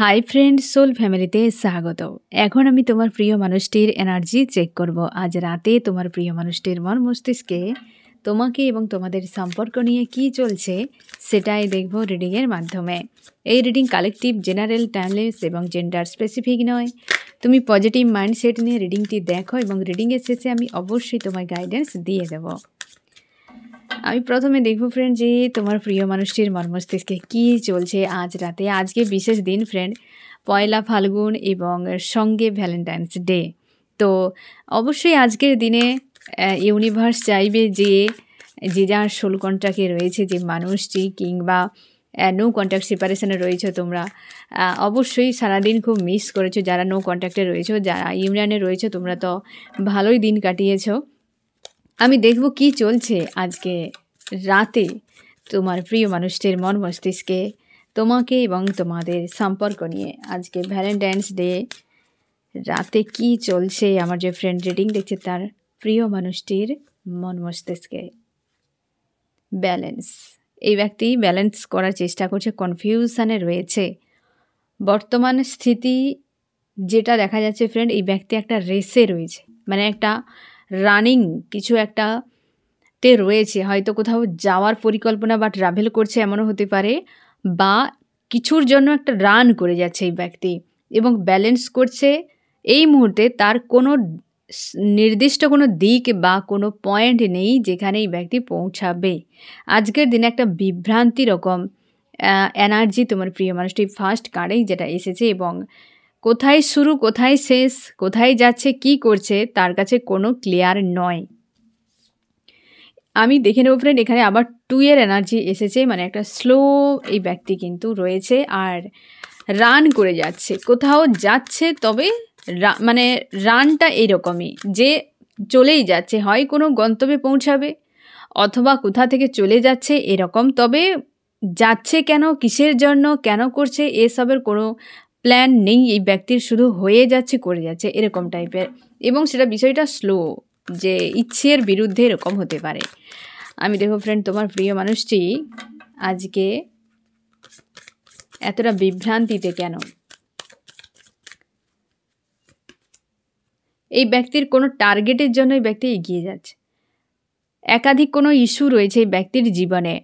Hi friend, soul ফ্যামিলিতে স্বাগত। এখন আমি তোমার প্রিয় মানুষটির এনার্জি চেক করব। আজ রাতে তোমার প্রিয় মানুষটির মন মস্তিষ্কে তোমাকে এবং তোমাদের সম্পর্ক নিয়ে কি চলছে সেটাই দেখব রিডিংয়ের মাধ্যমে। এই রিডিং কালেকটিভ, জেনারেল, টাইমলেস এবং জেন্ডার স্পেসিফিক নয়। তুমি পজিটিভ মাইন্ডসেট নিয়ে রিডিংটি দেখো এবং রিডিংয়ের শেষে আমি অবশ্যই তোমায় গাইডেন্স দিয়ে দেব। আমি প্রথমে দেখব ফ্রেন্ড যে তোমার প্রিয় মানুষটির মন মস্তিষ্কে কী চলছে আজ রাতে। আজকে বিশেষ দিন ফ্রেন্ড, পয়লা ফাল্গুন এবং সঙ্গে ভ্যালেন্টাইন্স ডে। তো অবশ্যই আজকের দিনে ইউনিভার্স চাইবে যে যার সোল কন্ট্রাক্টে রয়েছে যে মানুষটি, কিংবা নো কন্ট্যাক্ট সেপারেশনে রয়েছে তোমরা, অবশ্যই সারাদিন খুব মিস করেছো। যারা নো কন্ট্যাক্টে রয়েছে, যারা ইউনিয়নে রয়েছে, তোমরা তো ভালোই দিন কাটিয়েছো। আমি দেখব কি চলছে আজকে রাতে তোমার প্রিয় মানুষটির মন মস্তিষ্কে তোমাকে এবং তোমাদের সম্পর্ক নিয়ে। আজকে ভ্যালেন্টাইন্স ডে, রাতে কি চলছে আমার যে ফ্রেন্ড রিডিং দেখছে তার প্রিয় মানুষটির মন মস্তিষ্কে। ব্যালেন্স, এই ব্যক্তি ব্যালেন্স করার চেষ্টা করছে, কনফিউশনে রয়েছে। বর্তমান স্থিতি যেটা দেখা যাচ্ছে ফ্রেন্ড, এই ব্যক্তি একটা রেসে রয়েছে, মানে একটা রানিং কিছু একটা তে রয়েছে। হয়তো কোথাও যাওয়ার পরিকল্পনা বা ট্রাভেল করছে, এমনও হতে পারে, বা কিছুর জন্য একটা রান করে যাচ্ছে এই ব্যক্তি এবং ব্যালেন্স করছে। এই মুহূর্তে তার কোনো নির্দিষ্ট কোনো দিক বা কোনো পয়েন্ট নেই যেখানে এই ব্যক্তি পৌঁছাবে। আজকের দিনে একটা বিভ্রান্তি রকম এনার্জি তোমার প্রিয় মানুষটি ফার্স্ট কার্ডেই যেটা এসেছে, এবং কোথায় শুরু কোথায় শেষ, কোথায় যাচ্ছে কি করছে তার কাছে কোনো ক্লিয়ার নয়। আমি দেখে নেব ফ্রেন্ড, এখানে আবার 2 এর এনার্জি এসেছে, মানে একটা স্লো এই ব্যক্তি কিন্তু রয়েছে আর রান করে যাচ্ছে, কোথাও যাচ্ছে। তবে মানে রানটা এইরকমই যে চলেই যাচ্ছে, হয় কোনো গন্তব্যে পৌঁছাবে অথবা কোথা থেকে চলে যাচ্ছে এরকম। তবে যাচ্ছে কেন, কিসের জন্য, কেন করছে, এসবের কোনো প্ল্যান নেই এই ব্যক্তির, শুধু হয়ে যাচ্ছে, করে যাচ্ছে এরকম টাইপের। এবং সেটা বিষয়টা স্লো, যে ইচ্ছের বিরুদ্ধে এরকম হতে পারে। আমি দেখো ফ্রেন্ড, তোমার প্রিয় মানুষটি আজকে এতটা বিভ্রান্তিতে কেন। এই ব্যক্তির কোনো টার্গেটের জন্য এই ব্যক্তি এগিয়ে যাচ্ছে। একাধিক কোনো ইস্যু রয়েছে এই ব্যক্তির জীবনে।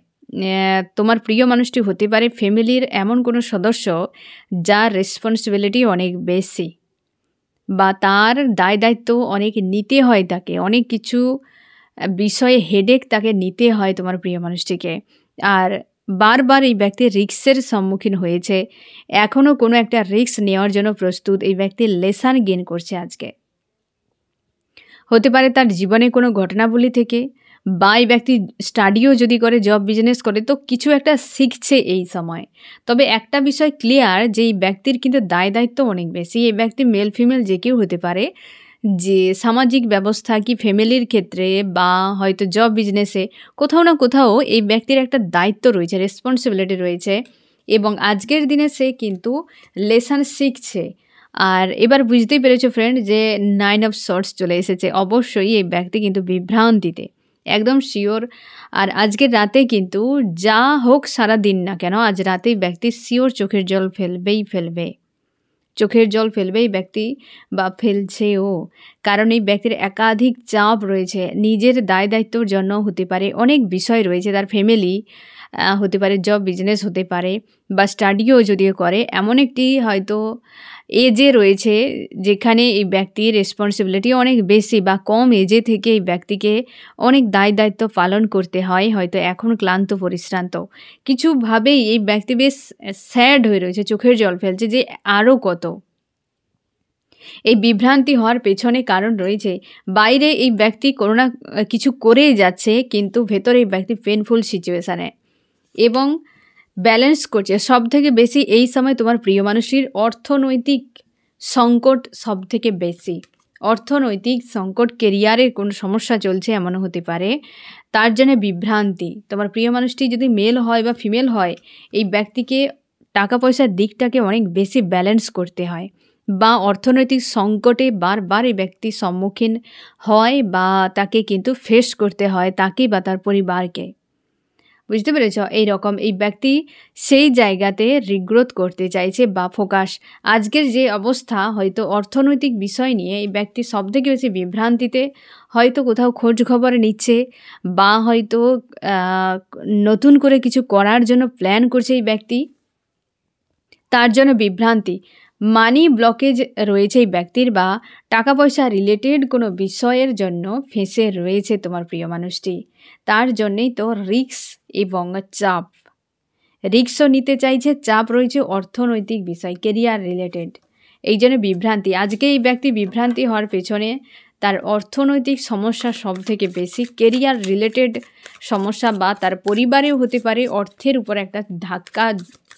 তোমার প্রিয় মানুষটি হতে পারে ফ্যামিলির এমন কোনো সদস্য যার রেসপন্সিবিলিটি অনেক বেশি, বা তার দায় দায়িত্ব অনেক নিতে হয় তাকে, অনেক কিছু বিষয়ে হেডেক তাকে নিতে হয় তোমার প্রিয় মানুষটিকে। আর বারবার এই ব্যক্তি রিস্কের সম্মুখীন হয়েছে, এখনও কোনো একটা রিস্ক নেওয়ার জন্য প্রস্তুত। এই ব্যক্তি লেসন গেইন করছে আজকে। হতে পারে তার জীবনে কোনো ঘটনাবলী থেকে, বা এই ব্যক্তি স্টাডিও যদি করে, জব বিজনেস করে, তো কিছু একটা শিখছে এই সময়। তবে একটা বিষয় ক্লিয়ার, যে এই ব্যক্তির কিন্তু দায় দায়িত্ব অনেক বেশি। এই ব্যক্তি মেল ফিমেল যে কেউ হতে পারে, যে সামাজিক ব্যবস্থা কি ফ্যামিলির ক্ষেত্রে বা হয়তো জব বিজনেসে কোথাও না কোথাও এই ব্যক্তির একটা দায়িত্ব রয়েছে, রেসপন্সিবিলিটি রয়েছে, এবং আজকের দিনে সে কিন্তু লেসন শিখছে। আর এবার বুঝতেই পেরেছো ফ্রেন্ড যে 9 অফ শর্টস চলে এসেছে। অবশ্যই এই ব্যক্তি কিন্তু বিভ্রান্তিতে, একদম শিওর। আর আজকের রাতে কিন্তু যা হোক সারা দিন না কেন, আজ রাতেই ব্যক্তি শিওর চোখের জল ফেলবেই ফেলবে, চোখের জল ফেলবে এই ব্যক্তি, বা ফেলছেও। কারণ এই ব্যক্তির একাধিক চাপ রয়েছে, নিজের দায় দায়িত্বর জন্য হতে পারে, অনেক বিষয় রয়েছে, তার ফ্যামিলি হতে পারে, জব বিজনেস হতে পারে, বা স্টাডিও যদিও করে, এমন একটি হয়তো এজে রয়েছে যেখানে এই ব্যক্তির রেসপন্সিবিলিটি অনেক বেশি, বা কম এজে থেকে এই ব্যক্তিকে অনেক দায় দায়িত্ব পালন করতে হয়। হয়তো এখন ক্লান্ত পরিশ্রান্ত কিছুভাবেই এই ব্যক্তি বেশ স্যাড হয়ে রয়েছে, চোখের জল ফেলছে যে আরও কত। এই বিভ্রান্তি হওয়ার পেছনে কারণ রয়েছে, বাইরে এই ব্যক্তি কোনো না কিছু করেই যাচ্ছে, কিন্তু ভেতরে এই ব্যক্তি পেনফুল সিচুয়েশানে এবং ব্যালেন্স করছে। সব থেকে বেশি এই সময় তোমার প্রিয় মানুষটির অর্থনৈতিক সংকট সব থেকে বেশি, অর্থনৈতিক সংকট, কেরিয়ারের কোনো সমস্যা চলছে এমনও হতে পারে, তার জন্য বিভ্রান্তি। তোমার প্রিয় মানুষটি যদি মেল হয় বা ফিমেল হয়, এই ব্যক্তিকে টাকা পয়সার দিকটাকে অনেক বেশি ব্যালেন্স করতে হয়, বা অর্থনৈতিক সংকটে বারবার এই ব্যক্তি সম্মুখীন হয়, বা তাকে কিন্তু ফেস করতে হয়, তাকে বা তার পরিবারকে। বুঝতে পেরেছ? এইরকম এই ব্যক্তি সেই জায়গাতে রিগ্রোথ করতে চাইছে বা ফোকাস। আজকের যে অবস্থা হয়তো অর্থনৈতিক বিষয় নিয়ে এই ব্যক্তি সবথেকে বেশি বিভ্রান্তিতে, হয়তো কোথাও খোঁজ খবর নিচ্ছে বা হয়তো নতুন করে কিছু করার জন্য প্ল্যান করছে এই ব্যক্তি, তার জন্য বিভ্রান্তি। মানি ব্লকেজ রয়েছে এই ব্যক্তির বা টাকা পয়সা রিলেটেড কোনো বিষয়ের জন্য ফেঁসে রয়েছে তোমার প্রিয় মানুষটি। তার জন্যেই তো রিস্ক এবং চাপ, রিস্কও নিতে চাইছে, চাপ রয়েছে অর্থনৈতিক বিষয়, কেরিয়ার রিলেটেড। এই জন্য বিভ্রান্তি। আজকে এই ব্যক্তি বিভ্রান্তি হওয়ার পেছনে তার অর্থনৈতিক সমস্যা সব থেকে বেশি, কেরিয়ার রিলেটেড সমস্যা বা তার পরিবারেও হতে পারে, অর্থের উপর একটা ধাক্কা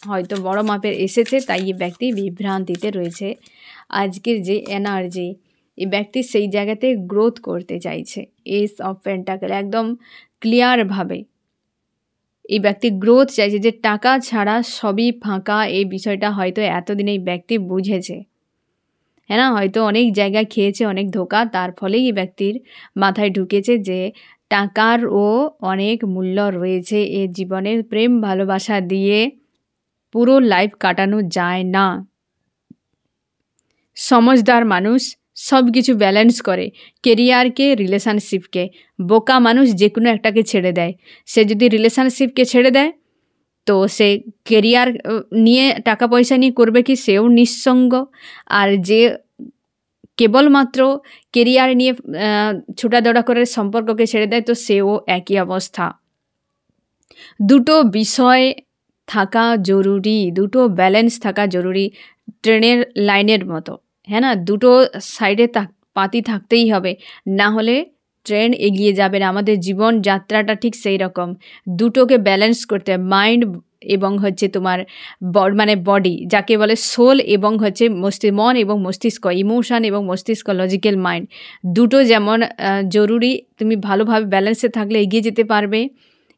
হয়তো বড় মাপের এসেছে, তাই এই ব্যক্তি বিভ্রান্তিতে রয়েছে। আজকের যে এনার্জি, এই ব্যক্তি সেই জায়গাতে গ্রোথ করতে চাইছে। এস অফ পেন্টাকেল একদম ক্লিয়ারভাবে এই ব্যক্তি গ্রোথ চাইছে, যে টাকা ছাড়া সবই ফাঁকা। এই বিষয়টা হয়তো এতদিনে এই ব্যক্তি বুঝেছে, হ্যাঁ না? হয়তো অনেক জায়গায় খেয়েছে অনেক ধোঁকা, তার ফলেই এই ব্যক্তির মাথায় ঢুকেছে যে টাকারও অনেক মূল্য রয়েছে। এ জীবনের প্রেম ভালোবাসা দিয়ে পুরো লাইফ কাটানো যায় না। সমঝদার মানুষ সব কিছু ব্যালেন্স করে, কেরিয়ারকে, রিলেশনশিপকে। বোকা মানুষ যে কোনো একটাকে ছেড়ে দেয়। সে যদি রিলেশনশিপকে ছেড়ে দেয় তো সে কেরিয়ার নিয়ে, টাকা পয়সা নিয়ে করবে কি? সেও নিঃসঙ্গ। আর যে কেবলমাত্র কেরিয়ার নিয়ে ছোটাদৌড়া করে সম্পর্ককে ছেড়ে দেয় তো সেও একই অবস্থা। দুটো বিষয় থাকা জরুরি, দুটো ব্যালেন্স থাকা জরুরি, ট্রেনের লাইনের মতো, হ্যাঁ না? দুটো সাইডে পাতি থাকতেই হবে, না হলে ট্রেন এগিয়ে যাবে না। আমাদের জীবন যাত্রাটা ঠিক সেই রকম, দুটোকে ব্যালেন্স করতে হবে। মাইন্ড এবং হচ্ছে তোমার মানে বডি, যাকে বলে সোল, এবং হচ্ছে মন এবং মস্তিষ্ক, ইমোশন এবং মস্তিষ্ক, লজিক্যাল মাইন্ড, দুটো যেমন জরুরি। তুমি ভালোভাবে ব্যালেন্সে থাকলে এগিয়ে যেতে পারবে,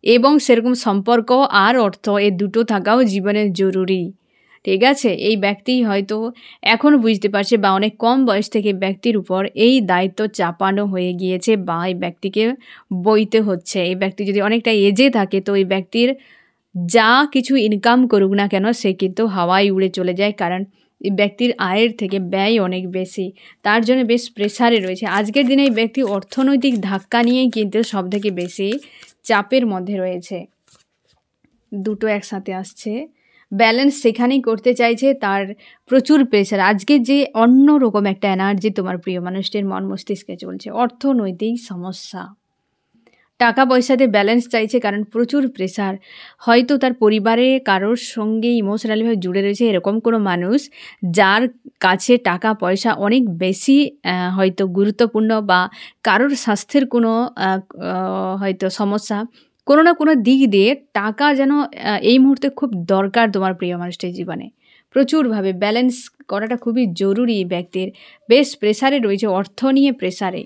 এবং সেরকম সম্পর্ক আর অর্থ, এই দুটো থাকাও জীবনের জরুরি। ঠিক আছে? এই ব্যক্তি হয়তো এখন বুঝতে পারছে, বা অনেক কম বয়স থেকে ব্যক্তির উপর এই দায়িত্ব চাপানো হয়ে গিয়েছে, বা এই ব্যক্তিকে বইতে হচ্ছে। এই ব্যক্তি যদি অনেকটা এজে থাকে তো এই ব্যক্তির যা কিছু ইনকাম করুক না কেন সে কিন্তু হাওয়ায় উড়ে চলে যায়, কারণ এই ব্যক্তির আয়ের থেকে ব্যয় অনেক বেশি। তার জন্য বেশ প্রেসারে রয়েছে। আজকের দিনে এই ব্যক্তি অর্থনৈতিক ধাক্কা নিয়েই কিন্তু সবথেকে বেশি চাপের মধ্যে রয়েছে। দুটো একসাথে আসছে, ব্যালেন্স সেখানেই করতে চাইছে, তার প্রচুর প্রেশার। আজকে যে অন্যরকম একটা এনার্জি তোমার প্রিয় মানুষটির মন মস্তিষ্কে চলছে, অর্থনৈতিক সমস্যা, টাকা পয়সাতে ব্যালেন্স চাইছে, কারণ প্রচুর প্রেশার। হয়তো তার পরিবারে কারোর সঙ্গে ইমোশনালিভাবে জুড়ে রয়েছে এরকম কোনো মানুষ, যার কাছে টাকা পয়সা অনেক বেশি হয়তো গুরুত্বপূর্ণ, বা কারোর স্বাস্থ্যের কোনো হয়তো সমস্যা, কোনো না কোনো দিক দিয়ে টাকা যেন এই মুহূর্তে খুব দরকার তোমার প্রিয় মানুষটির জীবনে। প্রচুরভাবে ব্যালেন্স করাটা খুবই জরুরি। ব্যক্তির বেশ প্রেসারে রয়েছে, অর্থ নিয়ে প্রেসারে,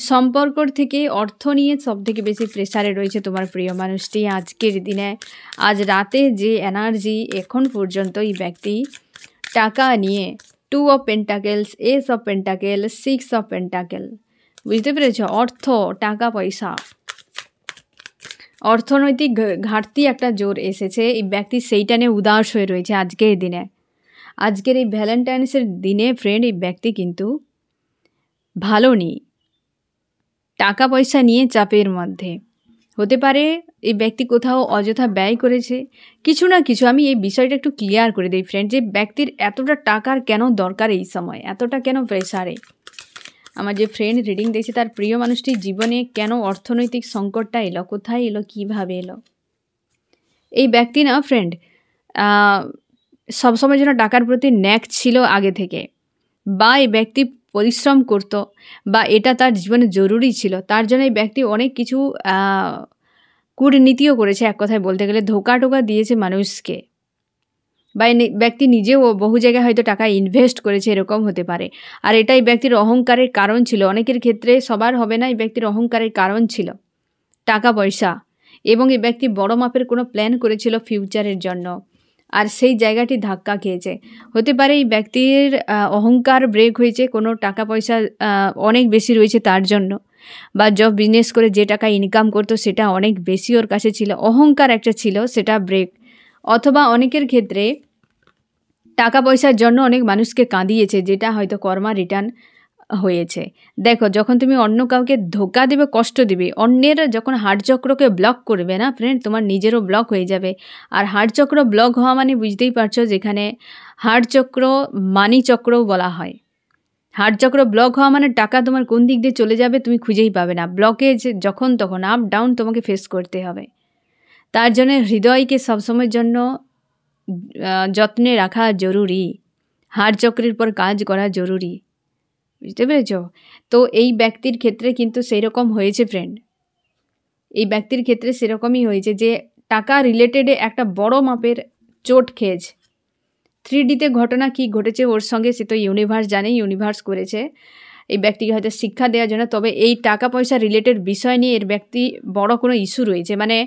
সম্পর্কর থেকে অর্থ নিয়ে সবথেকে বেশি প্রেসারে রয়েছে তোমার প্রিয় মানুষটি আজকের দিনে। আজ রাতে যে এনার্জি এখন পর্যন্ত এই ব্যক্তি টাকা নিয়ে, 2 of pentacles, S of pentacle, 6 of pentacle, বুঝতে পেরেছ? অর্থ, টাকা পয়সা, অর্থনৈতিক ঘাটতি একটা জোর এসেছে এই ব্যক্তি, সেইটা নিয়ে উদাস হয়ে রয়েছে আজকের দিনে। আজকের এই ভ্যালেন্টাইন্সের দিনে ফ্রেন্ড, এই ব্যক্তি কিন্তু ভালো নেই, টাকা পয়সা নিয়ে চাপের মধ্যে। হতে পারে এই ব্যক্তি কোথাও অযথা ব্যয় করেছে কিছু না কিছু। আমি এই বিষয়টা একটু ক্লিয়ার করে দিই ফ্রেন্ড, যে ব্যক্তির এতটা টাকার কেন দরকার এই সময়, এতটা কেন প্রেসারে। আমার যে ফ্রেন্ড রিডিং দিয়েছে তার প্রিয় মানুষটির জীবনে কেন অর্থনৈতিক সংকটটা এলো, কোথায় এলো, কিভাবে এলো। এই ব্যক্তি না ফ্রেন্ড সবসময় যেন টাকার প্রতি ন্যাক ছিল আগে থেকে, বা এই ব্যক্তি পরিশ্রম করত, বা এটা তার জীবনে জরুরি ছিল। তার জন্য এই ব্যক্তি অনেক কিছু কূটনীতিও করেছে, এক কথায় বলতে গেলে ধোকা টোকা দিয়েছে মানুষকে, বা এই ব্যক্তি নিজেও বহু জায়গায় হয়তো টাকা ইনভেস্ট করেছে, এরকম হতে পারে। আর এটাই ব্যক্তির অহংকারের কারণ ছিল। অনেকের ক্ষেত্রে, সবার হবে না, এই ব্যক্তির অহংকারের কারণ ছিল টাকা পয়সা, এবং এই ব্যক্তি বড় মাপের কোনো প্ল্যান করেছিল ফিউচারের জন্য। আর সেই জায়গাটি ধাক্কা খেয়েছে। হতে পারে এই ব্যক্তির অহংকার ব্রেক হয়েছে, কোনো টাকা পয়সা অনেক বেশি রয়েছে তার জন্য, বা জব বিজনেস করে যে টাকা ইনকাম করতো সেটা অনেক বেশি ওর কাছে ছিল, অহংকার একটা ছিল, সেটা ব্রেক। অথবা অনেকের ক্ষেত্রে টাকা পয়সার জন্য অনেক মানুষকে কাঁদিয়েছে, যেটা হয়তো কর্মা রিটার্ন হয়েছে। দেখো, যখন তুমি অন্য কাউকে ধোকা দেবে, কষ্ট দেবে, অন্যের যখন হার্ট চক্রকে ব্লক করবে না ফ্রেন্ড, তোমার নিজেরও ব্লক হয়ে যাবে। আর হার্ট চক্র ব্লক হওয়া মানে বুঝতেই পারছো, যেখানে হার্ট চক্র মানি চক্রও বলা হয়। হার্ট চক্র ব্লক হওয়া মানে টাকা তোমার কোন দিক দিয়ে চলে যাবে তুমি খুঁজেই পাবে না। ব্লকেজ যখন তখন আপ ডাউন তোমাকে ফেস করতে হবে। তার জন্য হৃদয়কে সবসময়ের জন্য যত্নে রাখা জরুরি, হার্ট চক্রের পর কাজ করা জরুরি, বুঝতে পেরেছ? তো এই ব্যক্তির ক্ষেত্রে কিন্তু সেই রকম হয়েছে ফ্রেন্ড, এই ব্যক্তির ক্ষেত্রে সেরকমই হয়েছে যে টাকা রিলেটেডে একটা বড় মাপের চোট খেয়েছে। 3Dতে ঘটনা কি ঘটেছে ওর সঙ্গে সে তো ইউনিভার্স জানে, ইউনিভার্স করেছে এই ব্যক্তিকে হয়তো শিক্ষা দেওয়ার জন্য। তবে এই টাকা পয়সা রিলেটেড বিষয় নিয়ে এর ব্যক্তি বড় কোনো ইস্যু রয়েছে, মানে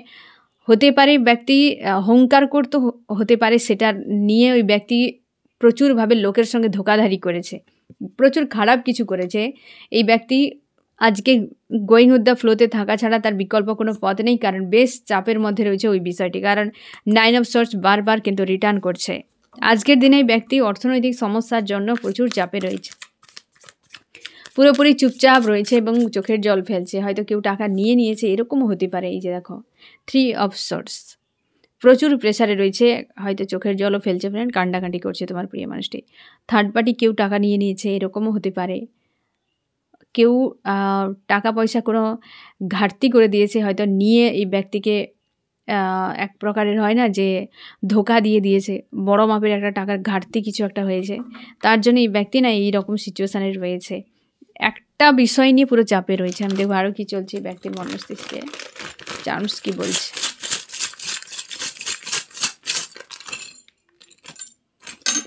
হতে পারে ব্যক্তি অহংকার করতে, হতে পারে সেটা নিয়ে ওই ব্যক্তি প্রচুরভাবে লোকের সঙ্গে ধোকাধারি করেছে, প্রচুর খারাপ কিছু করেছে। এই ব্যক্তি আজকে গোয়িং উইথ দ্য ফ্লোতে থাকা ছাড়া তার বিকল্প কোনো পথ নেই, কারণ বেশ চাপের মধ্যে রয়েছে ওই বিষয়টি, কারণ 9 অফ সোর্স বারবার কিন্তু রিটার্ন করছে। আজকের দিনে ব্যক্তি অর্থনৈতিক সমস্যার জন্য প্রচুর চাপে রয়েছে, পুরোপুরি চুপচাপ রয়েছে এবং চোখের জল ফেলছে। হয়তো কেউ টাকা নিয়ে নিয়েছে, এরকমও হতে পারে। এই যে দেখো 3 অফ সোর্স, প্রচুর প্রেশারে রয়েছে, হয়তো চোখের জলও ফেলছে ফ্রেন্ড, কান্ডাকাটি করছে তোমার প্রিয় মানুষটি। থার্ড পার্টি কেউ টাকা নিয়ে নিয়েছে, এরকমও হতে পারে। কেউ টাকা পয়সা কোনো ঘাটতি করে দিয়েছে, হয়তো নিয়ে এই ব্যক্তিকে এক প্রকারের হয় না যে ধোকা দিয়ে দিয়েছে, বড় মাপের একটা টাকার ঘাটতি কিছু একটা হয়েছে, তার জন্য এই ব্যক্তি না এই রকম সিচুয়েশানে রয়েছে, একটা বিষয় নিয়ে পুরো চাপে রয়েছে। আমি দেখবো আরও কী চলছে ব্যক্তির মন মস্তিষ্কে, চার্মস কী বলছে।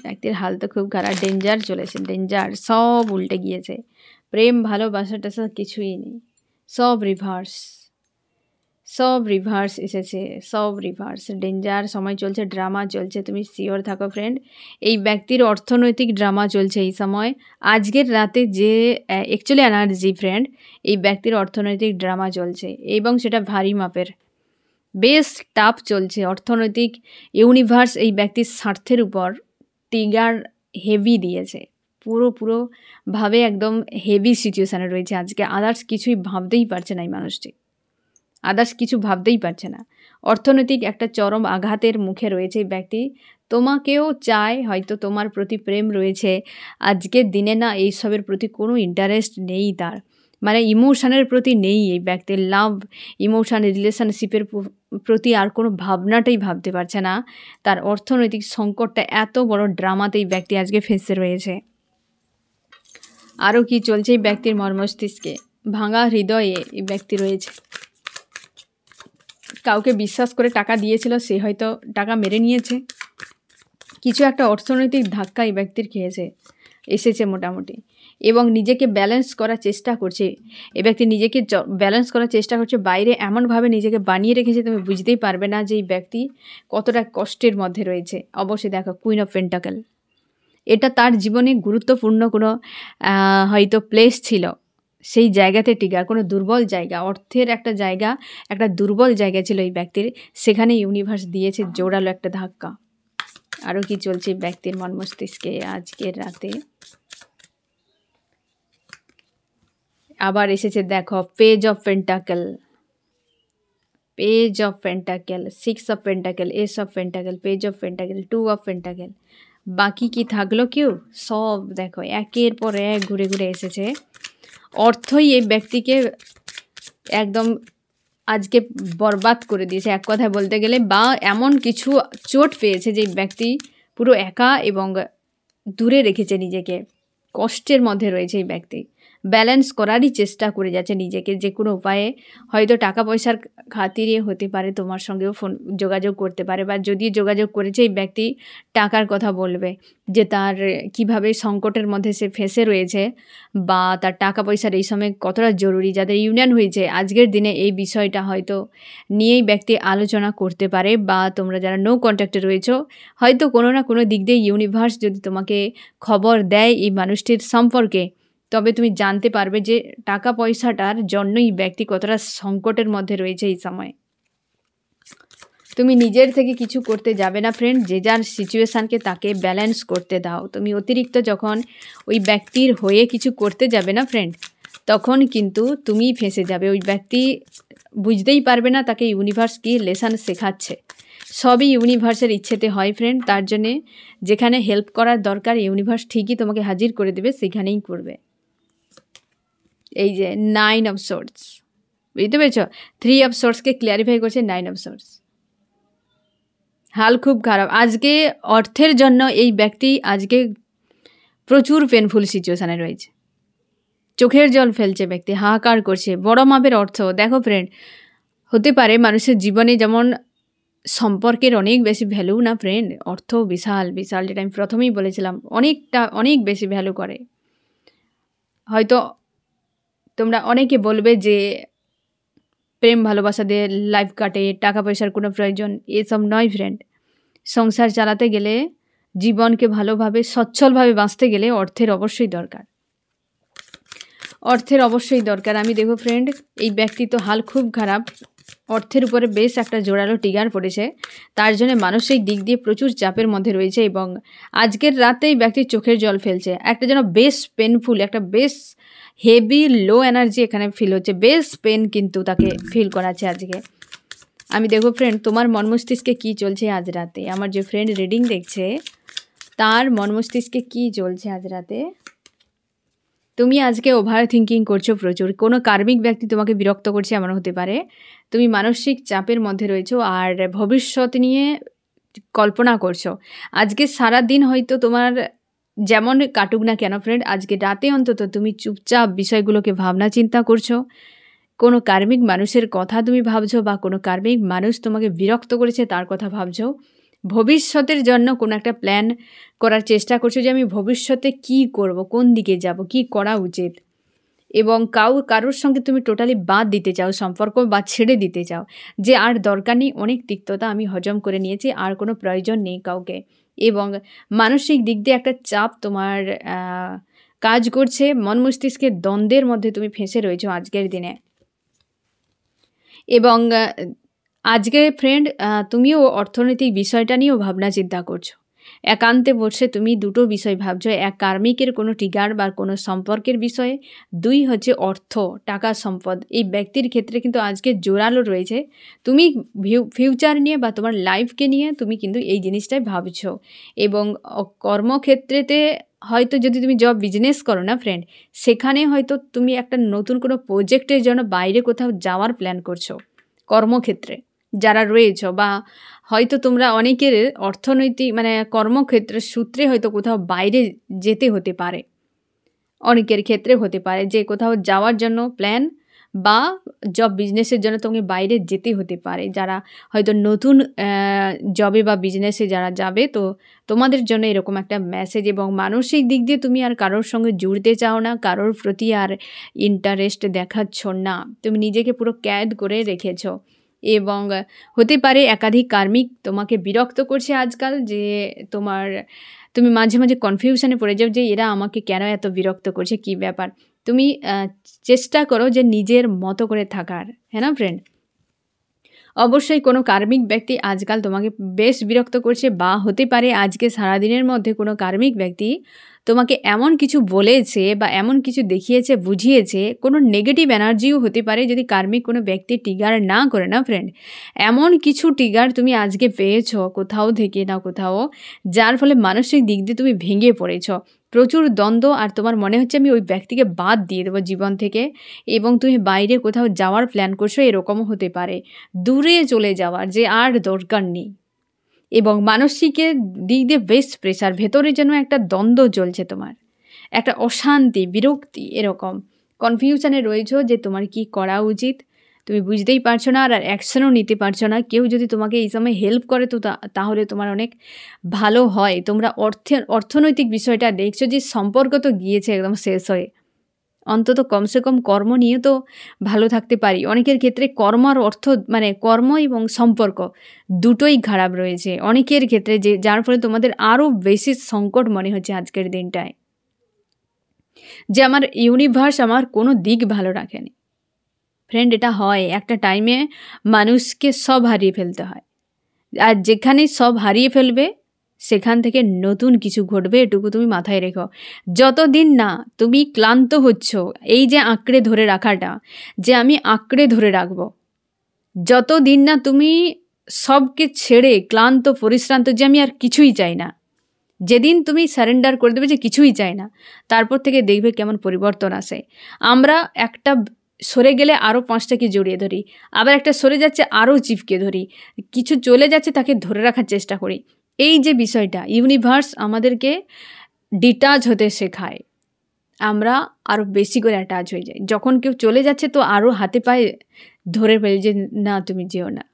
ব্যক্তির হাল তো খুব খারাপ, ডেঞ্জার চলেছে, ডেঞ্জার, সব উল্টে গিয়েছে, প্রেম ভালোবাসা টাসা কিছুই নেই, সব রিভার্স, সব রিভার্স এসেছে, সব রিভার্স, ডেঞ্জার সময় চলছে, ড্রামা চলছে। তুমি শিওর থাকো ফ্রেন্ড, এই ব্যক্তির অর্থনৈতিক ড্রামা চলছে এই সময়, আজকের রাতে যে অ্যাকচুয়ালি এনার্জি ফ্রেন্ড, এই ব্যক্তির অর্থনৈতিক ড্রামা চলছে এবং সেটা ভারী মাপের, বেশ টাফ চলছে। অর্থনৈতিক ইউনিভার্স এই ব্যক্তির স্বার্থের উপর ট্রিগার হেভি দিয়েছে, পুরোভাবে একদম হেভি সিচুয়েশানে রয়েছে আজকে। আদার্স কিছুই ভাবতেই পারছে না এই মানুষটি, আদার্স কিছু ভাবতেই পারছে না। অর্থনৈতিক একটা চরম আঘাতের মুখে রয়েছে এই ব্যক্তি। তোমাকেও চায়, হয়তো তোমার প্রতি প্রেম রয়েছে, আজকের দিনে না এইসবের প্রতি কোনো ইন্টারেস্ট নেই তার, মানে ইমোশনের প্রতি নেই এই ব্যক্তির, লাভ ইমোশন রিলেশনশিপের প্রতি আর কোনো ভাবনাটাই ভাবতে পারছে না। তার অর্থনৈতিক সংকটটা এত বড় ড্রামাতে এই ব্যক্তি আজকে ফেঁসে রয়েছে। আরও কি চলছে এই ব্যক্তির মর্মস্তিষ্কে, ভাঙা হৃদয়ে এই ব্যক্তি রয়েছে। কাউকে বিশ্বাস করে টাকা দিয়েছিল, সে হয়তো টাকা মেরে নিয়েছে, কিছু একটা অর্থনৈতিক ধাক্কা এই ব্যক্তির খেয়েছে, এসেছে মোটামুটি, এবং নিজেকে ব্যালেন্স করার চেষ্টা করছে। এ ব্যক্তি নিজেকে ব্যালেন্স করার চেষ্টা করছে, বাইরে এমনভাবে নিজেকে বানিয়ে রেখেছে তুমি বুঝতেই পারবে না যে এই ব্যক্তি কতটা কষ্টের মধ্যে রয়েছে। অবশ্যই দেখো কুইন অফ পেন্টাকেল, এটা তার জীবনে গুরুত্বপূর্ণ কোনো হয়তো প্লেস ছিল, সেই জায়গাতে ট্রিগার, কোনো দুর্বল জায়গা, অর্থের একটা জায়গা, একটা দুর্বল জায়গা ছিল এই ব্যক্তির, সেখানে ইউনিভার্স দিয়েছে জোরালো একটা ধাক্কা। আরও কি চলছে ব্যক্তির মন মস্তিষ্কে আজকের রাতে। আবার এসেছে দেখো page of pentacle, page of pentacle, 6 of pentacle, S of pentacle, page of pentacle, 2 of pentacle. বাকি কি থাকলো কেউ, সব দেখো একের পর এক ঘুরে ঘুরে এসেছে। অর্থই এই ব্যক্তিকে একদম আজকে বরবাদ করে দিয়েছে এক কথায় বলতে গেলে, বা এমন কিছু চোট পেয়েছে যে ব্যক্তি পুরো একা এবং দূরে রেখেছে নিজেকে, কষ্টের মধ্যে রয়েছে এই ব্যক্তি। ব্যালেন্স করারই চেষ্টা করে যাচ্ছে নিজেকে যে কোনো উপায়ে। হয়তো টাকা পয়সার খাতিরে হতে পারে তোমার সঙ্গেও যোগাযোগ করতে পারে, বা যদি যোগাযোগ করেছে এই ব্যক্তি টাকার কথা বলবে যে তার কিভাবে সংকটের মধ্যে সে ফেঁসে রয়েছে, বা তার টাকা পয়সার এই সময় কতটা জরুরি। যাদের ইউনিয়ন হয়েছে আজকের দিনে এই বিষয়টা হয়তো নিয়েই ব্যক্তি আলোচনা করতে পারে, বা তোমরা যারা নো কন্ট্যাক্টে রয়েছো হয়তো কোনো না কোনো দিক দিয়ে ইউনিভার্স যদি তোমাকে খবর দেয় এই মানুষটির সম্পর্কে, তবে তুমি জানতে পারবে যে টাকা পয়সাটার জন্যই ব্যক্তি কতটা সংকটের মধ্যে রয়েছে এই সময়। তুমি নিজের থেকে কিছু করতে যাবে না ফ্রেন্ড, যে যার সিচুয়েশানকে তাকে ব্যালেন্স করতে দাও। তুমি অতিরিক্ত যখন ওই ব্যক্তির হয়ে কিছু করতে যাবে না ফ্রেন্ড, তখন কিন্তু তুমিই ফেঁসে যাবে। ওই ব্যক্তি বুঝতেই পারবে না তাকে ইউনিভার্স কী লেসন শেখাচ্ছে। সবই ইউনিভার্সের ইচ্ছেতে হয় ফ্রেন্ড। তার জন্যে যেখানে হেল্প করার দরকার ইউনিভার্স ঠিকই তোমাকে হাজির করে দেবে, সেখানেই করবে। এই যে 9 অফ সোর্স, বুঝতে পেরেছ? 3 অফ সোর্সকে ক্লিয়ারিফাই করছে 9 অফ সোর্স। হাল খুব খারাপ আজকে। অর্থের জন্য এই ব্যক্তি আজকে প্রচুর পেনফুল সিচুয়েশানে রয়েছে। চোখের জল ফেলছে ব্যক্তি, হাহাকার করছে। বড় মাপের অর্থ। দেখো ফ্রেন্ড, হতে পারে মানুষের জীবনে যেমন সম্পর্কের অনেক বেশি ভ্যালু না ফ্রেন্ড, অর্থ বিশাল বিশাল, যেটা আমি প্রথমেই বলেছিলাম, অনেক বেশি ভ্যালু করে। হয়তো তোমরা অনেকে বলবে যে প্রেম ভালোবাসা দিয়ে লাইফ কাটে, টাকা পয়সার কোনো প্রয়োজন, এসব নয় ফ্রেন্ড। সংসার চালাতে গেলে, জীবনকে ভালোভাবে সচ্ছলভাবে বাঁচতে গেলে অর্থের অবশ্যই দরকার, অর্থের অবশ্যই দরকার। আমি দেখো ফ্রেন্ড, এই ব্যক্তি তো হাল খুব খারাপ, অর্থের উপরে বেশ একটা জোরালো টিগার পড়েছে, তার জন্য মানসিক দিক দিয়ে প্রচুর চাপের মধ্যে রয়েছে, এবং আজকের রাতেই ব্যক্তি চোখের জল ফেলছে। একটা যেন বেশ পেনফুল, একটা বেশ হেভি লো এনার্জি এখানে ফিল হচ্ছে, বেশ পেন কিন্তু তাকে ফিল করাচ্ছে আজকে। আমি দেখো ফ্রেন্ড, তোমার মন মস্তিষ্কে কী চলছে আজ রাতে। আমার যে ফ্রেন্ড রিডিং দেখছে তার মন মস্তিষ্কে কী চলছে আজ রাতে। তুমি আজকে ওভার থিঙ্কিং করছো প্রচুর। কোনো কার্মিক ব্যক্তি তোমাকে বিরক্ত করছে এমন হতে পারে। তুমি মানসিক চাপের মধ্যে রয়েছো আর ভবিষ্যৎ নিয়ে কল্পনা করছো। আজকে সারা দিন হয়তো তোমার যেমন কাটুক না কেন ফ্রেন্ড, আজকে রাতে অন্তত তুমি চুপচাপ বিষয়গুলোকে ভাবনা চিন্তা করছো। কোনো কার্মিক মানুষের কথা তুমি ভাবছো, বা কোনো কার্মিক মানুষ তোমাকে বিরক্ত করেছে তার কথা ভাবছো। ভবিষ্যতের জন্য কোনো একটা প্ল্যান করার চেষ্টা করছো যে আমি ভবিষ্যতে কি করব, কোন দিকে যাব, কি করা উচিত। এবং কারোর সঙ্গে তুমি টোটালি বাদ দিতে চাও সম্পর্ক, বা ছেড়ে দিতে চাও, যে আর দরকার নেই, অনেক তিক্ততা আমি হজম করে নিয়েছি, আর কোনো প্রয়োজন নেই কাউকে। এবং মানসিক দিক দিয়ে একটা চাপ তোমার কাজ করছে, মন মস্তিষ্কের দ্বন্দ্বের মধ্যে তুমি ফেঁসে রয়েছো আজকের দিনে। এবং আজকে ফ্রেন্ড তুমিও অর্থনৈতিক বিষয়টা নিয়েও ভাবনা চিন্তা করছো। একান্তে বসে তুমি দুটো বিষয় ভাবছো, এক কার্মিকের কোনো টিগার বা কোনো সম্পর্কের বিষয়ে, দুই হচ্ছে অর্থ, টাকা সম্পদ। এই ব্যক্তির ক্ষেত্রে কিন্তু আজকে জোরালো রয়েছে। তুমি ফিউচার নিয়ে বা তোমার লাইফকে নিয়ে তুমি কিন্তু এই জিনিসটাই ভাবছো। এবং কর্মক্ষেত্রেতে হয়তো যদি তুমি জব বিজনেস করো না ফ্রেন্ড, সেখানে হয়তো তুমি একটা নতুন কোনো প্রজেক্টের জন্য বাইরে কোথাও যাওয়ার প্ল্যান করছো। কর্মক্ষেত্রে যারা রয়েছ, বা হয়তো তোমরা অনেকের অর্থনৈতিক কর্মক্ষেত্রের সূত্রে হয়তো কোথাও বাইরে যেতে হতে পারে। অনেকের ক্ষেত্রে হতে পারে যে কোথাও যাওয়ার জন্য প্ল্যান, বা জব বিজনেসের জন্য তোমাকে বাইরে যেতে হতে পারে। যারা হয়তো নতুন জবে বা বিজনেসে যারা যাবে, তো তোমাদের জন্য এরকম একটা মেসেজ। এবং মানসিক দিক দিয়ে তুমি আর কারোর সঙ্গে জুড়তে চাও না, কারোর প্রতি আর ইন্টারেস্ট দেখাচ্ছ না, তুমি নিজেকে পুরো ক্যাদ করে রেখেছ। এবং হতে পারে একাধিক কার্মিক তোমাকে বিরক্ত করছে আজকাল, যে তুমি মাঝে মাঝে কনফিউশনে পড়ে যাও যে এরা আমাকে কেন এত বিরক্ত করছে, কি ব্যাপার। তুমি চেষ্টা করো যে নিজের মতো করে থাকার, হ্যাঁ না ফ্রেন্ড। অবশ্যই কোনো কার্মিক ব্যক্তি আজকাল তোমাকে বেশ বিরক্ত করছে, বা হতে পারে আজকে সারাদিনের মধ্যে কোনো কার্মিক ব্যক্তি তোমাকে এমন কিছু বলেছে বা এমন কিছু দেখিয়েছে, বুঝিয়েছে। কোনো নেগেটিভ এনার্জিও হতে পারে যদি কার্মিক কোনো ব্যক্তি ট্রিগার না করে না ফ্রেন্ড। এমন কিছু ট্রিগার তুমি আজকে পেয়েছো কোথাও থেকে না কোথাও, যার ফলে মানসিক দিক দিয়ে তুমি ভেঙে পড়েছো। প্রচুর দ্বন্দ্ব, আর তোমার মনে হচ্ছে আমি ওই ব্যক্তিকে বাদ দিয়ে দেবো জীবন থেকে, এবং তুমি বাইরে কোথাও যাওয়ার প্ল্যান করছো, এরকমও হতে পারে। দূরে চলে যাওয়ার, যে আর দরকার নেই। এবং মানসিকের দিক দিয়ে বেশ প্রেশার, ভেতরে যেন একটা দ্বন্দ্ব চলছে তোমার, একটা অশান্তি, বিরক্তি এরকম। কনফিউশনে রয়েছো যে তোমার কি করা উচিত, তুমি বুঝতেই পারছো না আর অ্যাকশনও নিতে পারছো না। কেউ যদি তোমাকে এই সময় হেল্প করে তো তাহলে তোমার অনেক ভালো হয়। তোমরা অর্থনৈতিক বিষয়টা দেখছো যে সম্পর্ক তো গিয়েছে একদম শেষ হয়ে, অন্তত কমসে কম কর্ম নিয়ে তো ভালো থাকতে পারি। অনেকের ক্ষেত্রে কর্ম আর অর্থ মানে কর্ম এবং সম্পর্ক দুটোই খারাপ রয়েছে অনেকের ক্ষেত্রে, যার ফলে তোমাদের আরও বেশি সংকট মনে হচ্ছে আজকের দিনটায়, যে আমার ইউনিভার্স আমার কোনো দিক ভালো রাখেনি। ফ্রেন্ড, এটা হয় একটা টাইমে, মানুষকে সব হারিয়ে ফেলতে হয়, আর যেখানে সব হারিয়ে ফেলবে সেখান থেকে নতুন কিছু ঘটবে, এটুকু তুমি মাথায় রেখো। যতদিন না তুমি ক্লান্ত হচ্ছ, এই যে আঁকড়ে ধরে রাখাটা, যে আমি আঁকড়ে ধরে রাখবো, যতদিন না তুমি সবকে ছেড়ে ক্লান্ত পরিশ্রান্ত যে আমি আর কিছুই চাই না, যেদিন তুমি সারেন্ডার করে দেবে যে কিছুই চাই না, তারপর থেকে দেখবে কেমন পরিবর্তন আসে। আমরা একটা সরে গেলে আরও 5টাকে জড়িয়ে ধরি, আবার একটা সরে যাচ্ছে আরও চিপকে ধরি, কিছু চলে যাচ্ছে তাকে ধরে রাখার চেষ্টা করি। এই যে বিষয়টা, ইউনিভার্স আমাদেরকে ডিটাচ হতে শেখায়, আমরা আরও বেশি করে অ্যাটাচ হয়ে যাই। যখন কেউ চলে যাচ্ছে তো আরও হাতে পায়ে ধরে ফেলি যে না তুমি যেও না,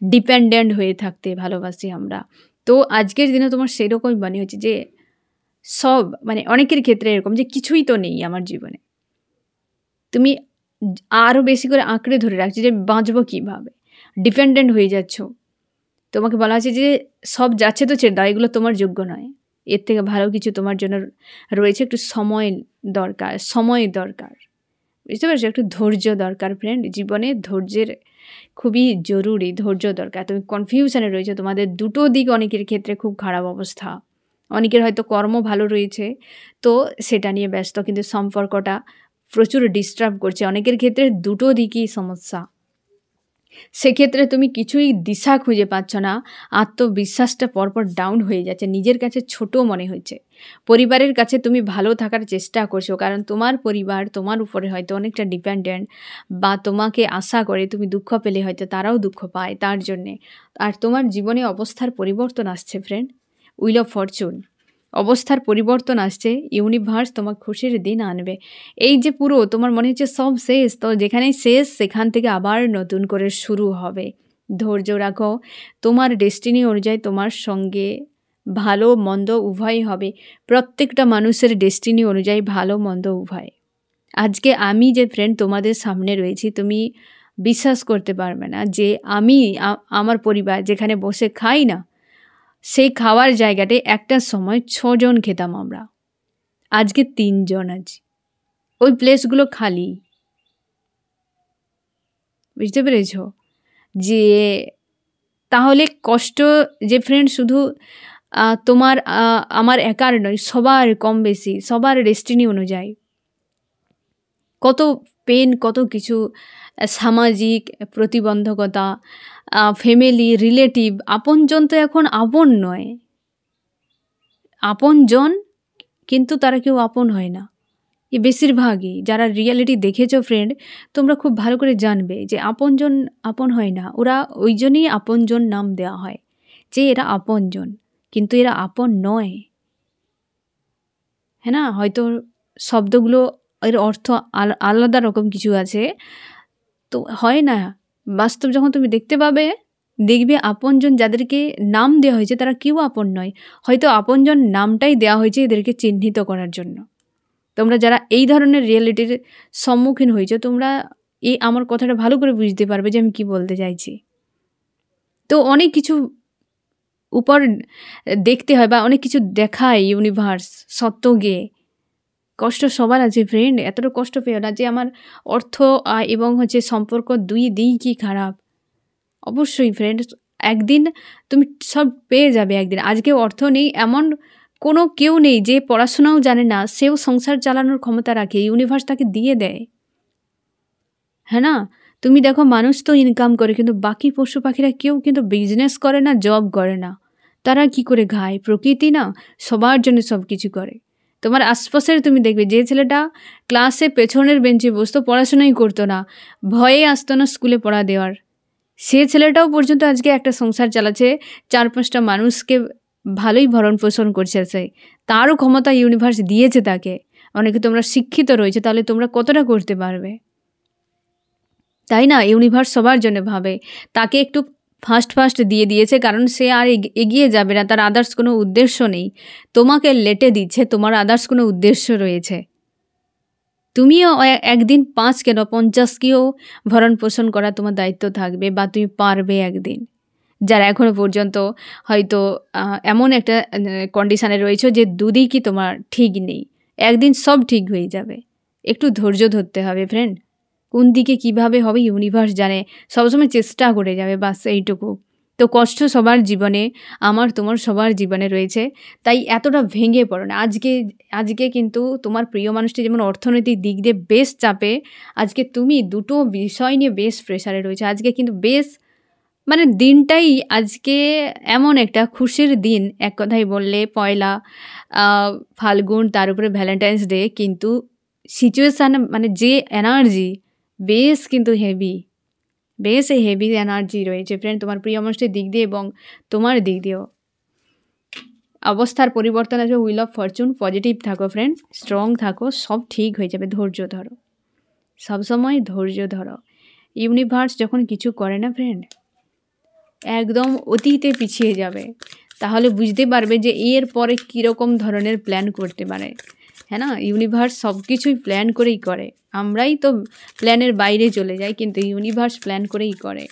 ডিপেন্ডেন্ট হয়ে থাকতে ভালোবাসি আমরা। তো আজকের দিনে তোমার সেরকমই মনে হচ্ছে যে সব মানে অনেকের ক্ষেত্রে এরকম যে কিছুই তো নেই আমার জীবনে, তুমি আরও বেশি করে আঁকড়ে ধরে রাখছো যে বাঁচবো কীভাবে, ডিপেন্ডেন্ট হয়ে যাচ্ছ। তোমাকে বলা হচ্ছে যে সব যাচ্ছে তো ছেড়ে দাও, এগুলো তোমার যোগ্য নয়, এর থেকে ভালো কিছু তোমার জন্য রয়েছে। একটু সময় দরকার, বুঝতে পারছো? একটু ধৈর্য দরকার ফ্রেন্ড, জীবনে ধৈর্যের খুবই জরুরি, ধৈর্য দরকার। তুমি কনফিউশনে রয়েছে, তোমাদের দুটো দিক অনেকের ক্ষেত্রে খুব খারাপ অবস্থা। অনেকের হয়তো কর্ম ভালো রয়েছে তো সেটা নিয়ে ব্যস্ত, কিন্তু সম্পর্কটা প্রচুর ডিস্টার্ব করছে। অনেকের ক্ষেত্রে দুটো দিকই সমস্যা, সেক্ষেত্রে তুমি কিছুই দিশা খুঁজে পাচ্ছ না, আত্মবিশ্বাসটা পরপর ডাউন হয়ে যাচ্ছে, নিজের কাছে ছোট মনে হচ্ছে। পরিবারের কাছে তুমি ভালো থাকার চেষ্টা করছো, কারণ তোমার পরিবার তোমার উপরে হয়তো অনেকটা ডিপেন্ডেন্ট, বা তোমাকে আশা করে, তুমি দুঃখ পেলে হয়তো তারাও দুঃখ পায় তার জন্যে। আর তোমার জীবনে অবস্থার পরিবর্তন আসছে ফ্রেন্ড, উইল অফ ফরচুন, অবস্থার পরিবর্তন আসছে। ইউনিভার্স তোমার খুশির দিন আনবে। এই যে পুরো তোমার মনে হচ্ছে সব শেষ, তো যেখানেই শেষ সেখান থেকে আবার নতুন করে শুরু হবে। ধৈর্য রাখো, তোমার ডেস্টিনি অনুযায়ী তোমার সঙ্গে ভালো মন্দ উভয়ই হবে। প্রত্যেকটা মানুষের ডেস্টিনি অনুযায়ী ভালো মন্দ উভয়। আজকে আমি যে ফ্রেন্ড তোমাদের সামনে রয়েছি, তুমি বিশ্বাস করতে পারবে না যে আমি আমার পরিবার যেখানে বসে খাই না, সেই খাওয়ার জায়গাতে একটা সময় 6 জন খেতাম আমরা, আজকে 3 জন আছি। ওই প্লেসগুলো খালি, বুঝতে পেরেছ? যে তাহলে কষ্ট যে ফ্রেন্ড শুধু তোমার আমার একার নয়, সবার কম বেশি, সবার ডেস্টিনি অনুযায়ী কত পেন, কত কিছু সামাজিক প্রতিবন্ধকতা, ফ্যামিলি, রিলেটিভ, আপনজন তো এখন আপন নয়, আপনজন কিন্তু তারা কেউ আপন হয় না। এই বেশিরভাগই যারা রিয়েলিটি দেখেছো ফ্রেন্ড, তোমরা খুব ভালো করে জানবে যে আপনজন আপন হয় না, ওরা ওই জন্যই আপনজন নাম দেওয়া হয় যে এরা আপনজন, কিন্তু এরা আপন নয়। হ্যাঁ না, হয়তো শব্দগুলো এর অর্থ আলাদা রকম কিছু আছে, তো হয় না। বাস্তব যখন তুমি দেখতে পাবে, দেখবে আপনজন যাদেরকে নাম দেওয়া হয়েছে তারা কেউ আপন নয়, হয়তো আপনজন নামটাই দেওয়া হয়েছে এদেরকে চিহ্নিত করার জন্য। তোমরা যারা এই ধরনের রিয়েলিটির সম্মুখীন হয়েছো, তোমরা এই আমার কথাটা ভালো করে বুঝতে পারবে যে আমি কি বলতে চাইছি। তো অনেক কিছু উপর দেখতে হয় বা অনেক কিছু দেখায় ইউনিভার্স সত্য গিয়ে। কষ্ট সবার আছে ফ্রেন্ড, এতটা কষ্ট পেও না যে আমার অর্থ এবং সম্পর্ক দুই দিকই খারাপ। অবশ্যই ফ্রেন্ড, একদিন তুমি সব পেয়ে যাবে একদিন। আজকে অর্থ নেই এমন কোনো কেউ নেই যে পড়াশোনাও জানে না, সেও সংসার চালানোর ক্ষমতা রাখে, ইউনিভার্স তাকে দিয়ে দেয়। হ্যাঁ না, তুমি দেখো মানুষ তো ইনকাম করে, কিন্তু বাকি পশু পাখিরা কেউ কিন্তু বিজনেস করে না, জব করে না, তারা কি করে খায়? প্রকৃতি না সবার জন্য সব কিছু করে। তোমার আশপাশের তুমি দেখবে যে ছেলেটা ক্লাসে পেছনের বেঞ্চে বসতো, পড়াশোনাই করতো না, ভয়ে আসতো না স্কুলে পড়া দেওয়ার, সে ছেলেটাও পর্যন্ত আজকে একটা সংসার চালাচ্ছে, 4-5টা মানুষকে ভালোই ভরণ পোষণ করছে, সে তারও ক্ষমতা ইউনিভার্স দিয়েছে তাকে। অনেকে তোমরা শিক্ষিত রয়েছে, তাহলে তোমরা কতটা করতে পারবে, তাই না? ইউনিভার্স সবার জন্য ভাবে। তাকে একটু ফার্স্ট দিয়ে দিয়েছে, কারণ সে আর এগিয়ে যাবে না, তার আদার্স কোনো উদ্দেশ্য নেই। তোমাকে লেটে দিচ্ছে, তোমার আদার্স কোনো উদ্দেশ্য রয়েছে। তুমিও একদিন 5 কেন 50কেও ভরণ পোষণ করা তোমার দায়িত্ব থাকবে, বা তুমি পারবে একদিন। যারা এখনও পর্যন্ত হয়তো এমন একটা কন্ডিশানে রয়েছে যে দুদিকই তোমার ঠিক নেই, একদিন সব ঠিক হয়ে যাবে। একটু ধৈর্য ধরতে হবে ফ্রেন্ড। কোন দিকে কিভাবে হবে ইউনিভার্স জানে, সবসময় চেষ্টা করে যাবে, বাস এইটুকু। তো কষ্ট সবার জীবনে, আমার তোমার সবার জীবনে রয়েছে, তাই এতটা ভেঙে পড়ো না। আজকে কিন্তু তোমার প্রিয় মানুষটি যেমন অর্থনৈতিক দিক দিয়ে বেশ চাপে, আজকে তুমি দুটো বিষয় নিয়ে বেশ প্রেশারে রয়েছে। আজকে কিন্তু বেশ মানে দিনটাই আজকে এমন একটা খুশির দিন, এক কথায় বললে পয়লা ফাল্গুন, তার উপরে ভ্যালেন্টাইন্স ডে, কিন্তু সিচুয়েশান মানে যে এনার্জি বেশ কিন্তু বেশ হেভি এনার্জি রয়েছে ফ্রেন্ড, তোমার প্রিয় মানুষটির দিক দিয়ে এবং তোমার দিক দিয়েও। অবস্থার পরিবর্তন আছে, হুইল অফ ফরচুন। পজিটিভ থাকো ফ্রেন্ড, স্ট্রং থাকো, সব ঠিক হয়ে যাবে। ধৈর্য ধরো, সবসময় ধৈর্য ধরো। ইউনিভার্স যখন কিছু করে না ফ্রেন্ড, একদম অতীতে পিছিয়ে যাবে, তাহলে বুঝতে পারবে যে এর পরে কীরকম ধরনের প্ল্যান করতে পারে। হ্যাঁ না, ইউনিভার্স সব কিছুই প্ল্যান করেই করে, আমরাই তো প্ল্যানের বাইরে চলে যাই, কিন্তু ইউনিভার্স প্ল্যান করেই করে।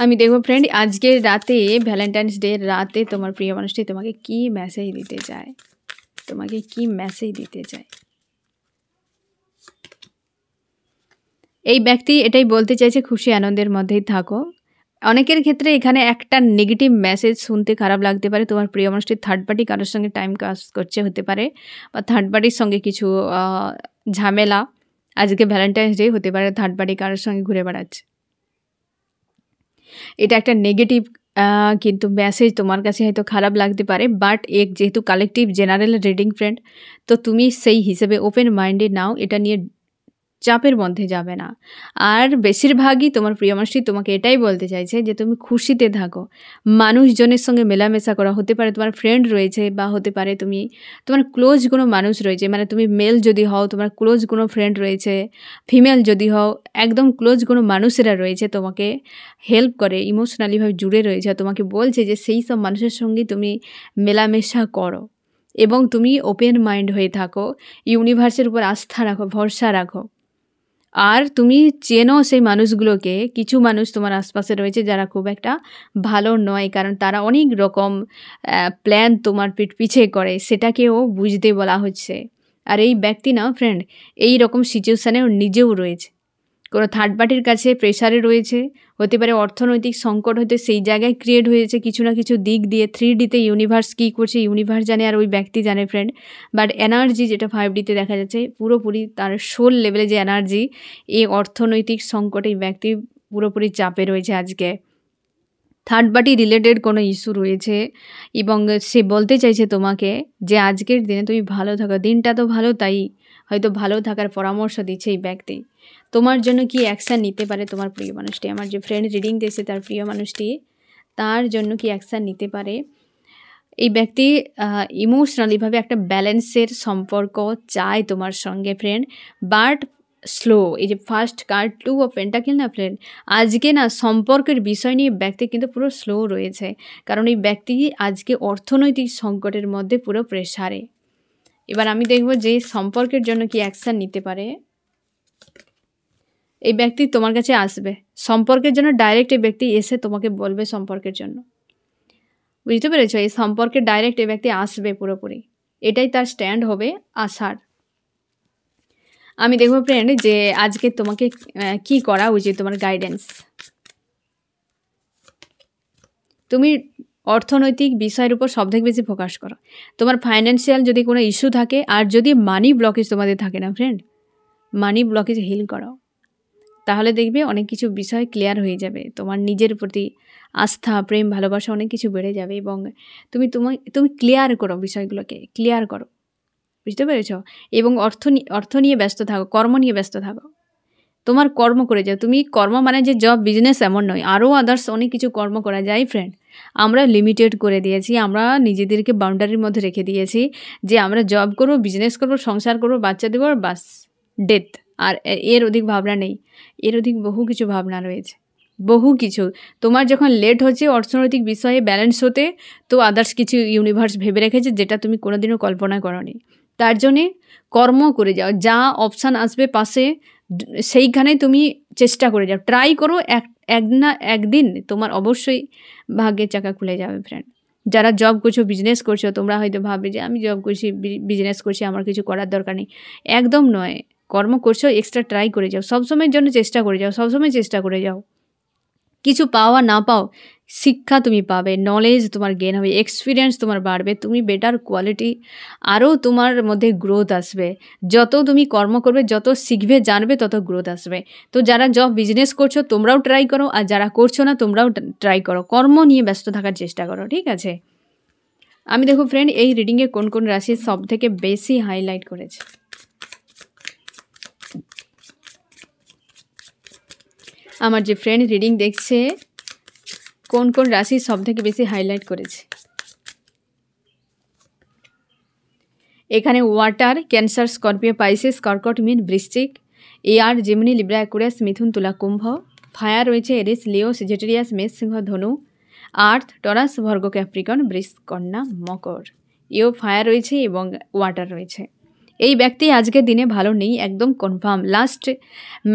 আমি দেখবো ফ্রেন্ড, আজকের রাতে, ভ্যালেন্টাইন্স ডে রাতে, তোমার প্রিয় মানুষটি তোমাকে কি মেসেজ দিতে চায়, তোমাকে কি মেসেজ দিতে চায়। এই ব্যক্তি এটাই বলতে চাইছে, খুশি আনন্দের মধ্যেই থাকো। অনেকের ক্ষেত্রে এখানে একটা নেগেটিভ মেসেজ শুনতে খারাপ লাগতে পারে। তোমার প্রিয় মানুষটি থার্ড পার্টি কারোর সঙ্গে টাইম পাস করছে হতে পারে, বা থার্ড পার্টির সঙ্গে কিছু ঝামেলা। আজকে ভ্যালেন্টাইন্স ডে হতে পারে, থার্ড পার্টি কারোর সঙ্গে ঘুরে বেড়াচ্ছে। এটা একটা নেগেটিভ কিন্তু মেসেজ তোমার কাছে হয়তো খারাপ লাগতে পারে, বাট যেহেতু কালেকটিভ জেনারেল রিডিং ফ্রেন্ড, তো তুমি সেই হিসেবে ওপেন মাইন্ডে নাও, এটা নিয়ে চাপের মধ্যে যাবে না। আর বেশিরভাগই তোমার প্রিয় মানুষটি তোমাকে এটাই বলতে চাইছে যে তুমি খুশিতে থাকো, মানুষজনের সঙ্গে মেলামেশা করা। হতে পারে তোমার ফ্রেন্ড রয়েছে, বা হতে পারে তোমার ক্লোজ কোনো মানুষ রয়েছে, মানে তুমি মেল যদি হও তোমার ক্লোজ কোনো ফ্রেন্ড রয়েছে, ফিমেল যদি হও একদম ক্লোজ কোনো মানুষেরা রয়েছে, তোমাকে হেল্প করে, ইমোশনালিভাবে জুড়ে রয়েছে, তোমাকে বলছে যে সেই সব মানুষের সঙ্গে তুমি মেলামেশা করো এবং তুমি ওপেন মাইন্ড হয়ে থাকো, ইউনিভার্সের উপর আস্থা রাখো, ভরসা রাখো। আর তুমি চেনো সেই মানুষগুলোকে। কিছু মানুষ তোমার আশপাশে রয়েছে যারা খুব একটা ভালো নয়, কারণ তারা অনেক রকম প্ল্যান তোমার পিছে করে, সেটাকেও বুঝতে বলা হচ্ছে। আর এই ব্যক্তি না ফ্রেন্ড, এই রকম সিচুয়েশানেও নিজেও রয়েছে, কোনো থার্ড পার্টির কাছে প্রেশারে রয়েছে, হতে পারে অর্থনৈতিক সংকট হতে সেই জায়গায় ক্রিয়েট হয়েছে কিছু না কিছু দিক দিয়ে। 3Dতে ইউনিভার্স কী করছে ইউনিভার্স জানে, আর ওই ব্যক্তি জানে ফ্রেন্ড। বাট এনার্জি যেটা 5Dতে দেখা যাচ্ছে, পুরোপুরি তার সোল লেভেলে যে এনার্জি, এই অর্থনৈতিক সংকটে এই ব্যক্তি পুরোপুরি চাপে রয়েছে। আজকে থার্ড পার্টি রিলেটেড কোনো ইস্যু রয়েছে, এবং সে বলতে চাইছে তোমাকে যে আজকের দিনে তুমি ভালো থাকো। দিনটা তো ভালো, তাই হয়তো ভালো থাকার পরামর্শ দিচ্ছে এই ব্যক্তি। তোমার জন্য কি অ্যাকশান নিতে পারে তোমার প্রিয় মানুষটি, আমার যে ফ্রেন্ড রিডিং দিয়েছে তার প্রিয় মানুষটি, তার জন্য কি অ্যাকশান নিতে পারে এই ব্যক্তি? ইমোশনালিভাবে একটা ব্যালেন্সের সম্পর্ক চায় তোমার সঙ্গে ফ্রেন্ড, বাট স্লো। এই যে ফার্স্ট কার্ড 2 অফ পেন্টাকেল না ফ্রেন্ড, আজকে না সম্পর্কের বিষয় নিয়ে ব্যক্তি কিন্তু পুরো স্লো রয়েছে, কারণ এই ব্যক্তি আজকে অর্থনৈতিক সংকটের মধ্যে পুরো প্রেসারে। এবার আমি দেখব যে সম্পর্কের জন্য কি অ্যাকশান নিতে পারে। এই ব্যক্তি তোমার কাছে আসবে সম্পর্কের জন্য, ডাইরেক্ট এই ব্যক্তি এসে তোমাকে বলবে সম্পর্কের জন্য, বুঝতে পেরেছো? এই সম্পর্কে ডাইরেক্ট এই ব্যক্তি আসবে পুরোপুরি, এটাই তার স্ট্যান্ড হবে আসার। আমি দেখবো ফ্রেন্ড যে আজকে তোমাকে কি করা উচিত, তোমার গাইডেন্স। তুমি অর্থনৈতিক বিষয়ের উপর সবথেকে বেশি ফোকাস করো। তোমার ফাইন্যান্সিয়াল যদি কোনো ইস্যু থাকে, আর যদি মানি ব্লকেজ তোমাদের থাকে না ফ্রেন্ড, মানি ব্লকেজ হিল করো, তাহলে দেখবে অনেক কিছু বিষয় ক্লিয়ার হয়ে যাবে। তোমার নিজের প্রতি আস্থা, প্রেম, ভালোবাসা অনেক কিছু বেড়ে যাবে, এবং তুমি ক্লিয়ার করো, বিষয়গুলোকে ক্লিয়ার করো, বুঝতে পেরেছ? এবং অর্থ নিয়ে ব্যস্ত থাকো, কর্ম নিয়ে ব্যস্ত থাকো। তোমার কর্ম করে যাও। তুমি কর্ম মানে যে জব বিজনেস এমন নয়, আরও আদার্স অনেক কিছু কর্ম করা যায় ফ্রেন্ড। আমরা লিমিটেড করে দিয়েছি, আমরা নিজেদেরকে বাউন্ডারির মধ্যে রেখে দিয়েছি যে আমরা জব করবো, বিজনেস করবো, সংসার করবো, বাচ্চা দেবো আর বাস, ডেথ। আর এর অধিক ভাবনা নেই। এর অধিক বহু কিছু ভাবনা রয়েছে, বহু কিছু। তোমার যখন লেট হচ্ছে অর্থনৈতিক বিষয়ে ব্যালেন্স হতে, তো আদার্স কিছু ইউনিভার্স ভেবে রেখেছে যেটা তুমি কোনোদিনও কল্পনা করোনি। তার জন্যে কর্ম করে যাও, যা অপশান আসবে পাশে সেইখানে তুমি চেষ্টা করে যাও, ট্রাই করো। এক না একদিন তোমার অবশ্যই ভাগ্যের চাকা খুলে যাবে ফ্রেন্ড। যারা জব করছো, বিজনেস করছো, তোমরা হয়তো ভাববে যে আমি জব করছি, বিজনেস করছি, আমার কিছু করার দরকার নেই। একদম নয়, কর্ম করছো, এক্সট্রা ট্রাই করে যাও, সবসময়ের জন্য চেষ্টা করে যাও, সবসময় চেষ্টা করে যাও। কিছু পাওয়া না পাও, শিক্ষা তুমি পাবে, নলেজ তোমার গেন হবে, এক্সপিরিয়েন্স তোমার বাড়বে, তুমি বেটার কোয়ালিটি, আরও তোমার মধ্যে গ্রোথ আসবে। যত তুমি কর্ম করবে, যত শিখবে জানবে, তত গ্রোথ আসবে। তো যারা জব বিজনেস করছো তোমরাও ট্রাই করো, আর যারা করছো না তোমরাও ট্রাই করো, কর্ম নিয়ে ব্যস্ত থাকার চেষ্টা করো, ঠিক আছে? আমি দেখো ফ্রেন্ড, এই রিডিংয়ে কোন কোন রাশি সব থেকে বেশি হাইলাইট করেছে। আমার যে ফ্রেন্ড রিডিং দেখছে, কোন কোন রাশি সব থেকে বেশি হাইলাইট করেছে। এখানে ওয়াটার, ক্যান্সার, স্করপিও, পাইসিস, কর্কট, মীন, বৃশ্চিক, এয়ার, জেমিনি, লিব্রা, অ্যাকুয়ারিয়াস, মিথুন, তুলা, কুম্ভ। ফায়ার রয়েছে এরিস, লিও, সেজিটেরিয়াস, মেষ, সিংহ, ধনু। আর্থ, টরাস, ভর্গ, ক্যাপ্রিকন, বৃষ, কন্যা, মকর। এও ফায়ার রয়েছে এবং ওয়াটার রয়েছে। এই ব্যক্তি আজকের দিনে ভালো নেই, একদম কনফার্ম। লাস্ট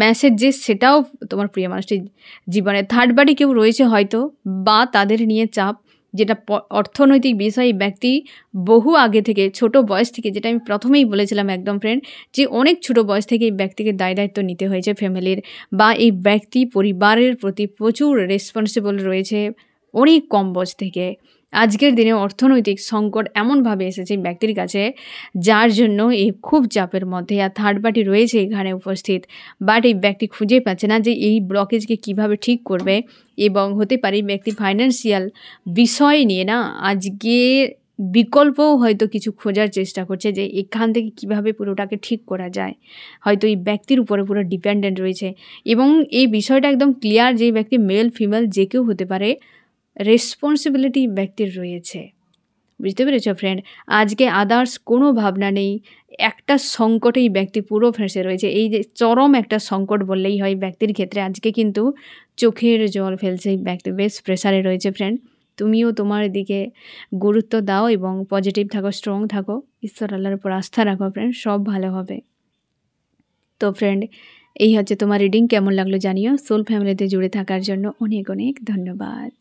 মেসেজ যে সেটাও তোমার প্রিয় মানুষটির জীবনে থার্ড পার্টি কেউ রয়েছে হয়তো, বা তাদের নিয়ে চাপ, যেটা অর্থনৈতিক বিষয়। এই ব্যক্তি বহু আগে থেকে, ছোট বয়স থেকে, যেটা আমি প্রথমেই বলেছিলাম একদম ফ্রেন্ড, যে অনেক ছোট বয়স থেকে এই ব্যক্তিকে দায়িত্ব নিতে হয়েছে ফ্যামিলির, বা এই ব্যক্তি পরিবারের প্রতি প্রচুর রেসপন্সিবল রয়েছে অনেক কম বয়স থেকে। আজকের দিনে অর্থনৈতিক সংকট এমনভাবে এসেছে এই ব্যক্তির কাছে, যার জন্য এই খুব চাপের মধ্যে। আর থার্ড পার্টি রয়েছে এখানে উপস্থিত, বাট এই ব্যক্তি খুঁজে পাচ্ছে না যে এই ব্লকেজকে কিভাবে ঠিক করবে। এবং হতে পারে এই ব্যক্তি ফাইন্যান্সিয়াল বিষয় নিয়ে না আজকে বিকল্পও হয়তো কিছু খোঁজার চেষ্টা করছে, যে এখান থেকে কিভাবে পুরোটাকে ঠিক করা যায়। হয়তো এই ব্যক্তির উপরে পুরো ডিপেন্ডেন্ট রয়েছে, এবং এই বিষয়টা একদম ক্লিয়ার যে ব্যক্তি মেল ফিমেল যে কেউ হতে পারে, রেসপন্সিবিলিটি ব্যক্তির রয়েছে। বুঝতে পেরেছ ফ্রেন্ড? আজকে আদার্স কোনো ভাবনা নেই, একটা সংকটেই ব্যক্তি পুরো ফেঁসে রয়েছে। এই যে চরম একটা সংকট বললেই হয় ব্যক্তির ক্ষেত্রে, আজকে কিন্তু চোখের জল ফেলছে এই ব্যক্তি, বেশ প্রেসারে রয়েছে ফ্রেন্ড। তুমিও তোমার দিকে গুরুত্ব দাও এবং পজিটিভ থাকো, স্ট্রং থাকো, ঈশ্বর আল্লাহর উপর আস্থা রাখো ফ্রেন্ড, সব ভালো হবে। তো ফ্রেন্ড, এই হচ্ছে তোমার রিডিং। কেমন লাগলো জানিও। সোল ফ্যামিলিতে জুড়ে থাকার জন্য অনেক অনেক ধন্যবাদ।